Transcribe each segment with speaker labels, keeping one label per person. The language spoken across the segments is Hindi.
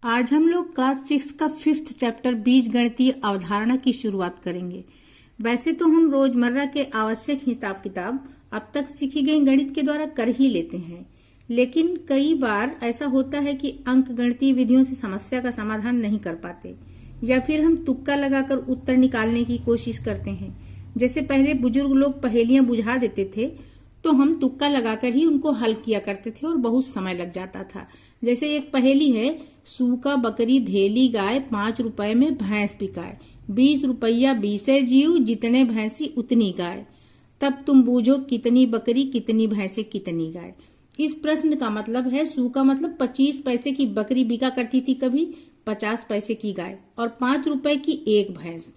Speaker 1: आज हम लोग क्लास 6 का 5th चैप्टर बीजगणितीय अवधारणा की शुरुआत करेंगे। वैसे तो हम रोजमर्रा के आवश्यक हिसाब किताब अब तक सीखी गई गणित के द्वारा कर ही लेते हैं, लेकिन कई बार ऐसा होता है कि अंक गणितीय विधियों से समस्या का समाधान नहीं कर पाते या फिर हम तुक्का लगाकर उत्तर निकालने की कोशिश करते हैं। जैसे पहले बुजुर्ग लोग पहेलियां बुझा देते थे तो हम तुक्का लगाकर ही उनको हल किया करते थे और बहुत समय लग जाता था। जैसे एक पहेली है, सूका बकरी धेली गाय 5 रुपए में भैंस बिकाए, 20 रुपया 20 जीव जितने भैंसी उतनी गाय, तब तुम बूझो कितनी बकरी कितनी भैंसे कितनी गाय। इस प्रश्न का मतलब है, सूका मतलब 25 पैसे की बकरी बिका करती थी कभी, 50 पैसे की गाय और 5 रुपए की एक भैंस।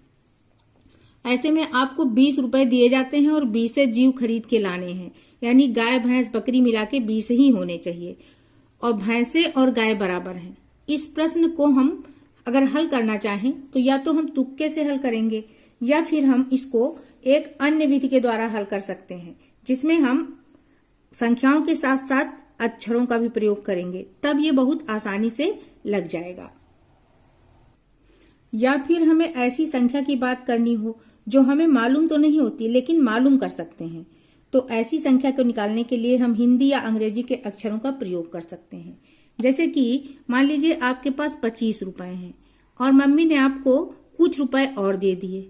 Speaker 1: ऐसे में आपको 20 रुपए दिए जाते हैं और 20 जीव खरीद के लाने हैं, यानी गाय भैंस बकरी मिला के 20 ही होने चाहिए और भैंसे और गाय बराबर हैं। इस प्रश्न को हम अगर हल करना चाहें तो या तो हम तुक्के से हल करेंगे या फिर हम इसको एक अन्य विधि के द्वारा हल कर सकते हैं, जिसमें हम संख्याओं के साथ साथ अक्षरों का भी प्रयोग करेंगे, तब ये बहुत आसानी से लग जाएगा। या फिर हमें ऐसी संख्या की बात करनी हो जो हमें मालूम तो नहीं होती लेकिन मालूम कर सकते हैं, तो ऐसी संख्या को निकालने के लिए हम हिंदी या अंग्रेजी के अक्षरों का प्रयोग कर सकते हैं। जैसे कि मान लीजिए आपके पास 25 रुपए हैं और मम्मी ने आपको कुछ रुपए और दे दिए,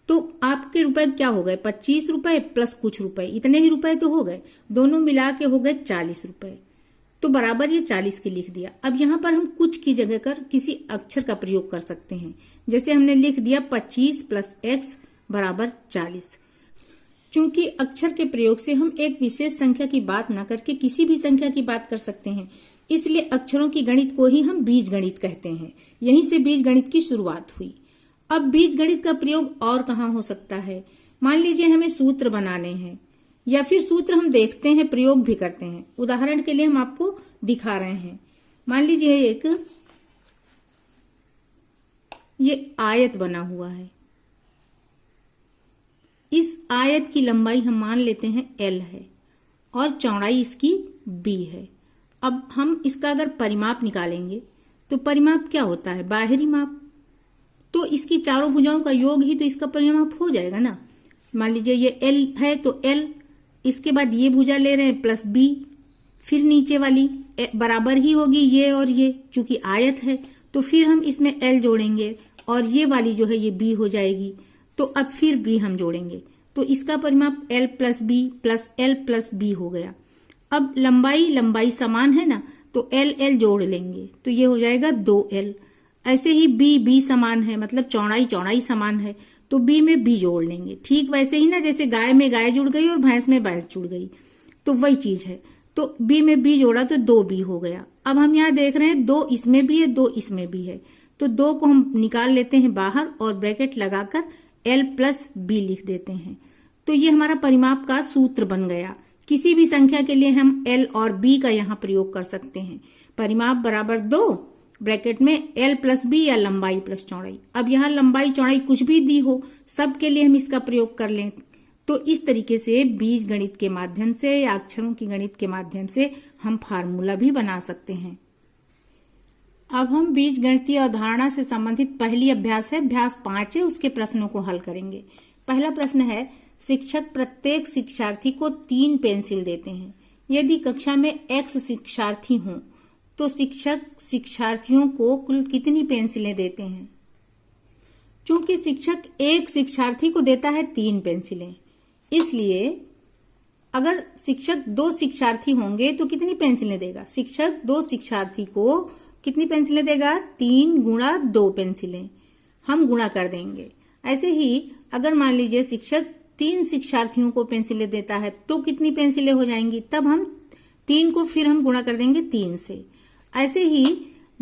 Speaker 1: तो आपके रुपए क्या हो गए, 25 रुपए प्लस कुछ रुपए, इतने ही रुपए तो हो गए, दोनों मिला के हो गए 40 रुपए। तो बराबर ये 40 के लिख दिया। अब यहाँ पर हम कुछ की जगह कर किसी अक्षर का प्रयोग कर सकते हैं। जैसे हमने लिख दिया 25 प्लस x बराबर 40। चूंकि अक्षर के प्रयोग से हम एक विशेष संख्या की बात न करके किसी भी संख्या की बात कर सकते हैं, इसलिए अक्षरों की गणित को ही हम बीज गणित कहते हैं। यहीं से बीज गणित की शुरुआत हुई। अब बीज गणित का प्रयोग और कहाँ हो सकता है? मान लीजिए हमें सूत्र बनाने हैं या फिर सूत्र हम देखते हैं, प्रयोग भी करते हैं। उदाहरण के लिए हम आपको दिखा रहे हैं। मान लीजिए एक ये आयत बना हुआ है, इस आयत की लंबाई हम मान लेते हैं L है और चौड़ाई इसकी B है। अब हम इसका अगर परिमाप निकालेंगे तो परिमाप क्या होता है? बाहरी माप। तो इसकी चारों भुजाओं का योग ही तो इसका परिमाप हो जाएगा ना। मान लीजिए ये L है तो L, इसके बाद ये भुजा ले रहे हैं प्लस B, फिर नीचे वाली बराबर ही होगी ये और ये, चूंकि आयत है तो फिर हम इसमें L जोड़ेंगे और ये वाली जो है ये B हो जाएगी, तो अब फिर B हम जोड़ेंगे, तो इसका परिमाप L plus B plus L plus B हो गया। अब लंबाई समान है ना, तो L जोड़ लेंगे तो ये हो जाएगा 2L। ऐसे ही B समान है, मतलब चौड़ाई समान है, तो B में B जोड़ लेंगे। ठीक वैसे ही ना, जैसे गाय में गाय जुड़ गई और भैंस में भैंस जुड़ गई, तो वही चीज है। तो B में B जोड़ा तो 2B हो गया। अब हम यहाँ देख रहे हैं 2 इसमें भी है 2 इसमें भी है, तो 2 को हम निकाल लेते हैं बाहर और ब्रैकेट लगाकर L प्लस B लिख देते हैं। तो ये हमारा परिमाप का सूत्र बन गया। किसी भी संख्या के लिए हम L और B का यहाँ प्रयोग कर सकते हैं। परिमाप बराबर 2 ब्रैकेट में L प्लस B या लंबाई प्लस चौड़ाई। अब यहाँ लंबाई चौड़ाई कुछ भी दी हो, सब के लिए हम इसका प्रयोग कर लें। तो इस तरीके से बीज गणित के माध्यम से या अक्षरों की गणित के माध्यम से हम फार्मूला भी बना सकते हैं। अब हम बीज गणितीय अवधारणा से संबंधित पहली अभ्यास है, अभ्यास 5 है, उसके प्रश्नों को हल करेंगे। पहला प्रश्न है, शिक्षक प्रत्येक शिक्षार्थी को 3 पेंसिल देते हैं। यदि कक्षा में x शिक्षार्थी हों तो शिक्षक शिक्षार्थियों को कुल कितनी पेंसिलें देते हैं? चूंकि शिक्षक एक शिक्षार्थी को देता है 3 पेंसिलें, इसलिए अगर शिक्षक 2 शिक्षार्थी होंगे तो कितनी पेंसिलें देगा? शिक्षक 2 शिक्षार्थी को कितनी पेंसिलें देगा? 3 गुणा 2 पेंसिलें हम गुणा कर देंगे। ऐसे ही अगर मान लीजिए शिक्षक 3 शिक्षार्थियों को पेंसिलें देता है तो कितनी पेंसिलें हो जाएंगी? तब हम 3 को फिर हम गुणा कर देंगे 3 से। ऐसे ही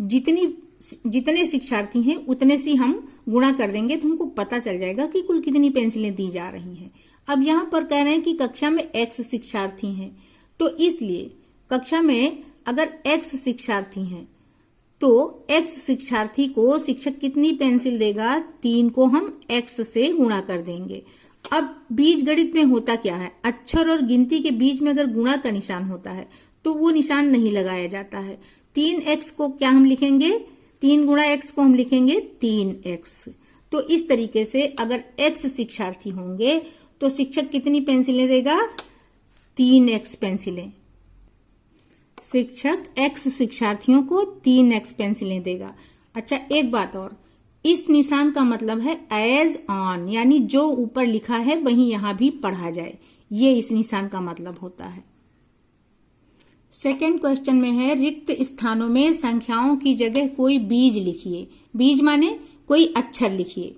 Speaker 1: जितने शिक्षार्थी हैं उतने से हम गुणा कर देंगे, तो हमको पता चल जाएगा कि कुल कितनी पेंसिलें दी जा रही हैं। अब यहाँ पर कह रहे हैं कि कक्षा में x शिक्षार्थी हैं, तो इसलिए कक्षा में अगर x शिक्षार्थी हैं तो x शिक्षार्थी को शिक्षक कितनी पेंसिल देगा? 3 को हम x से गुणा कर देंगे। अब बीज गणित में होता क्या है, अक्षर और गिनती के बीच में अगर गुणा का निशान होता है तो वो निशान नहीं लगाया जाता है। 3x को क्या हम लिखेंगे? 3 गुणा x को हम लिखेंगे 3x। तो इस तरीके से अगर x शिक्षार्थी होंगे तो शिक्षक कितनी पेंसिलें देगा? 3x पेंसिलें। शिक्षक x शिक्षार्थियों को 3x पेंसिलें देगा। अच्छा, एक बात और, इस निशान का मतलब है एज ऑन, यानी जो ऊपर लिखा है वहीं यहां भी पढ़ा जाए, ये इस निशान का मतलब होता है। सेकंड क्वेश्चन में है रिक्त स्थानों में संख्याओं की जगह कोई बीज लिखिए। बीज माने कोई अक्षर लिखिए,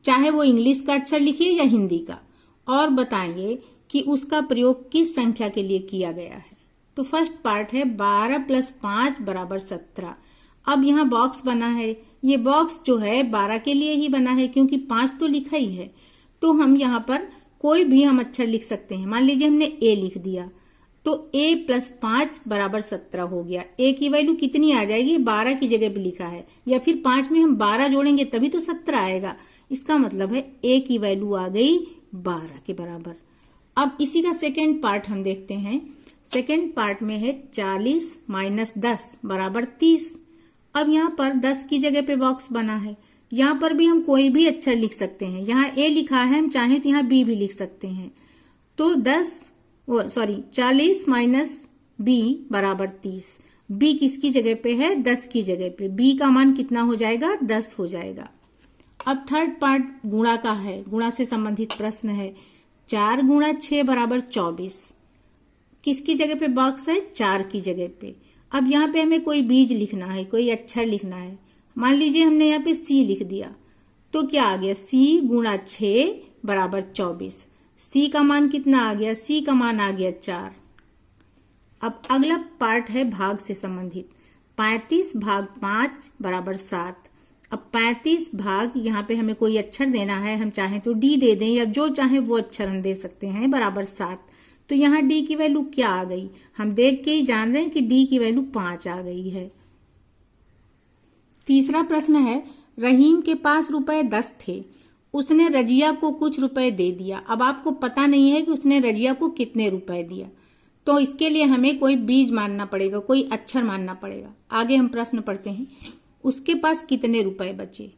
Speaker 1: चाहे वो इंग्लिश का अक्षर लिखिए या हिंदी का, और बताइए कि उसका प्रयोग किस संख्या के लिए किया गया है। तो फर्स्ट पार्ट है 12 + 5 = 17। अब यहाँ बॉक्स बना है, ये बॉक्स जो है 12 के लिए ही बना है क्योंकि 5 तो लिखा ही है। तो हम यहाँ पर कोई भी हम अक्षर लिख सकते हैं। मान लीजिए हमने ए लिख दिया तो a + 5 = 17 हो गया। a की वैल्यू कितनी आ जाएगी? 12 की जगह पे लिखा है, या फिर 5 में हम 12 जोड़ेंगे तभी तो 17 आएगा। इसका मतलब है a की वैल्यू आ गई 12 के बराबर। अब इसी का सेकेंड पार्ट हम देखते हैं। सेकेंड पार्ट में है 40 - 10 = 30। अब यहाँ पर 10 की जगह पे बॉक्स बना है, यहाँ पर भी हम कोई भी अक्षर लिख सकते हैं। यहाँ a लिखा है, हम चाहें तो यहाँ b भी लिख सकते हैं। तो 40 - b = 30। b किसकी जगह पे है? 10 की जगह पे। b का मान कितना हो जाएगा? 10 हो जाएगा। अब थर्ड पार्ट गुणा का है, गुणा से संबंधित प्रश्न है। 4 × 6 = 24। किसकी जगह पे बॉक्स है? 4 की जगह पे। अब यहाँ पे हमें कोई बीज लिखना है, कोई अक्षर लिखना है। मान लीजिए हमने यहाँ पे c लिख दिया, तो क्या आ गया? c × 6 = 24। c का मान कितना आ गया? c का मान आ गया 4। अब अगला पार्ट है भाग से संबंधित। 35 / 5 = 7। अब 35 भाग, यहाँ पे हमें कोई अक्षर देना है, हम चाहें तो d दे दें या जो चाहे वो अक्षर हम दे सकते हैं, बराबर 7। तो यहाँ d की वैल्यू क्या आ गई? हम देख के ही जान रहे हैं कि d की वैल्यू 5 आ गई है। तीसरा प्रश्न है रहीम के पास रुपए 10 थे, उसने रजिया को कुछ रुपए दे दिया। अब आपको पता नहीं है कि उसने रजिया को कितने रुपए दिया, तो इसके लिए हमें कोई बीज मानना पड़ेगा, कोई अक्षर मानना पड़ेगा। आगे हम प्रश्न पढ़ते हैं। उसके पास कितने रुपए बचे?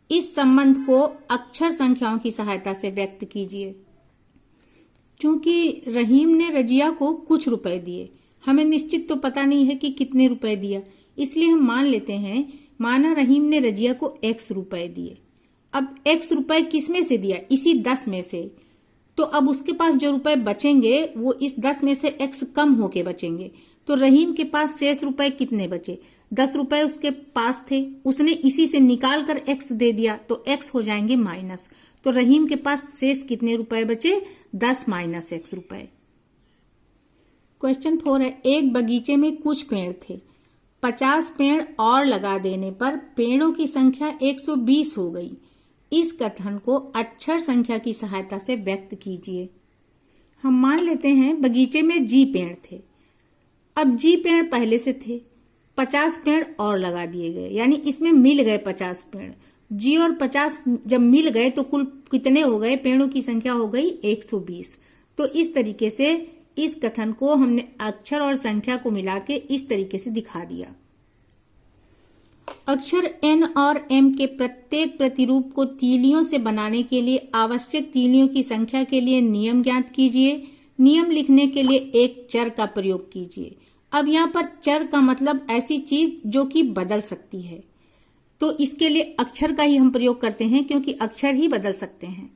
Speaker 1: इस संबंध को अक्षर संख्याओं की सहायता से व्यक्त कीजिए। चूंकि रहीम ने रजिया को कुछ रुपए दिए, हमें निश्चित तो पता नहीं है कि कितने रुपए दिया, इसलिए हम मान लेते हैं, माना रहीम ने रजिया को x रुपए दिए। अब x रुपए किस में से दिया? इसी 10 में से। तो अब उसके पास जो रुपए बचेंगे वो इस 10 में से x कम होके बचेंगे। तो रहीम के पास शेष रुपए कितने बचे? 10 रुपए उसके पास थे, उसने इसी से निकाल कर x दे दिया, तो x हो जाएंगे माइनस। तो रहीम के पास शेष कितने रुपए बचे? 10 - x रुपए। क्वेश्चन 4 है एक बगीचे में कुछ पेड़ थे, 50 पेड़ और लगा देने पर पेड़ों की संख्या 120 हो गई। इस कथन को अक्षर संख्या की सहायता से व्यक्त कीजिए। हम मान लेते हैं बगीचे में जी पेड़ थे। अब जी पेड़ पहले से थे, 50 पेड़ और लगा दिए गए, यानी इसमें मिल गए 50 पेड़। जी और 50 जब मिल गए तो कुल कितने हो गए? पेड़ों की संख्या हो गई 120। तो इस तरीके से इस कथन को हमने अक्षर और संख्या को मिला के इस तरीके से दिखा दिया। अक्षर n और m के प्रत्येक प्रतिरूप को तीलियों से बनाने के लिए आवश्यक तीलियों की संख्या के लिए नियम ज्ञात कीजिए। नियम लिखने के लिए एक चर का प्रयोग कीजिए। अब यहाँ पर चर का मतलब ऐसी चीज जो कि बदल सकती है, तो इसके लिए अक्षर का ही हम प्रयोग करते हैं क्योंकि अक्षर ही बदल सकते हैं,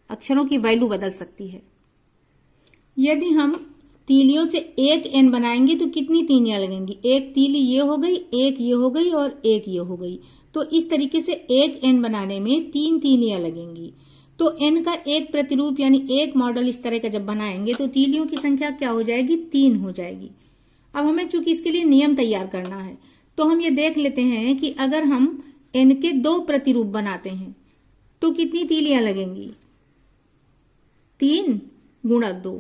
Speaker 1: अक्षरों की वैल्यू बदल सकती है। यदि हम तीलियों से एक n बनाएंगे तो कितनी तीलियां लगेंगी? एक तीली ये हो गई, एक ये हो गई और एक ये हो गई। तो इस तरीके से एक n बनाने में 3 तीलियां लगेंगी। तो n का एक प्रतिरूप यानी एक मॉडल इस तरह का जब बनाएंगे तो तीलियों की संख्या क्या हो जाएगी? 3 हो जाएगी। अब हमें चूंकि इसके लिए नियम तैयार करना है तो हम ये देख लेते हैं कि अगर हम n के 2 प्रतिरूप बनाते हैं तो कितनी तीलियां लगेंगी? 3 × 2।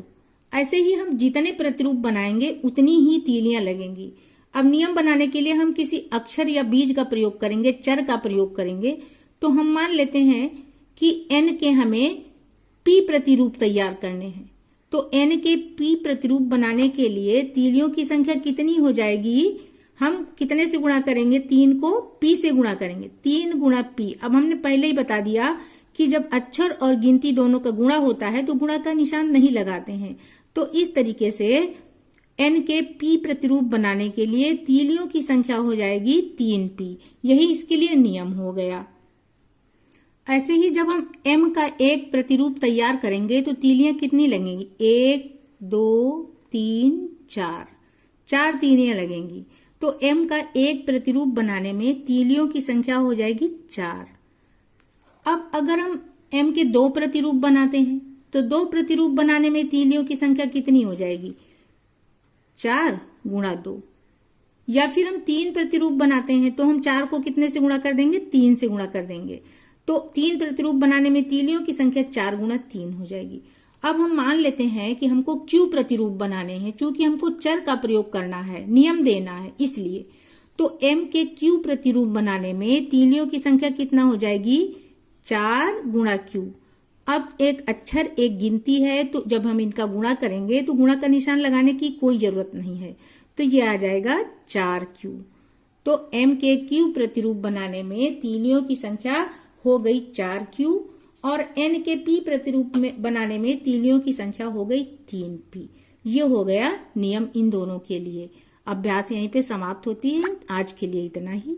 Speaker 1: ऐसे ही हम जितने प्रतिरूप बनाएंगे उतनी ही तीलियां लगेंगी। अब नियम बनाने के लिए हम किसी अक्षर या बीज का प्रयोग करेंगे, चर का प्रयोग करेंगे। तो हम मान लेते हैं कि n के हमें p प्रतिरूप तैयार करने हैं। तो n के p प्रतिरूप बनाने के लिए तीलियों की संख्या कितनी हो जाएगी? हम कितने से गुणा करेंगे, 3 को p से गुणा करेंगे, 3 गुणा p। अब हमने पहले ही बता दिया कि जब अक्षर और गिनती दोनों का गुणा होता है तो गुणा का निशान नहीं लगाते हैं। तो इस तरीके से n के p प्रतिरूप बनाने के लिए तीलियों की संख्या हो जाएगी 3p। यही इसके लिए नियम हो गया। ऐसे ही जब हम m का एक प्रतिरूप तैयार करेंगे तो तीलियां कितनी लगेंगी, 1 2 3 4, 4 तीलियां लगेंगी। तो m का एक प्रतिरूप बनाने में तीलियों की संख्या हो जाएगी 4। अब अगर हम m के 2 प्रतिरूप बनाते हैं तो 2 प्रतिरूप बनाने में तीलियों की संख्या कितनी हो जाएगी, 4 गुणा 2। या फिर हम 3 प्रतिरूप बनाते हैं तो हम 4 को कितने से गुणा कर देंगे, 3 से गुणा कर देंगे। तो 3 प्रतिरूप बनाने में तीलियों की संख्या 4 गुणा 3 हो जाएगी। अब हम मान लेते हैं कि हमको q प्रतिरूप बनाने हैं, चूंकि हमको चर का प्रयोग करना है, नियम देना है, इसलिए तो m के q प्रतिरूप बनाने में तीलियों की संख्या कितना हो जाएगी, 4 गुणा q। अब एक अक्षर एक गिनती है तो जब हम इनका गुणा करेंगे तो गुणा का निशान लगाने की कोई जरूरत नहीं है, तो ये आ जाएगा 4q। तो m के q प्रतिरूप बनाने में तीलियों की संख्या हो गई 4q और n के p प्रतिरूप में बनाने में तीलियों की संख्या हो गई 3p। ये हो गया नियम इन दोनों के लिए। अभ्यास यहीं पे समाप्त होती है। आज के लिए इतना ही।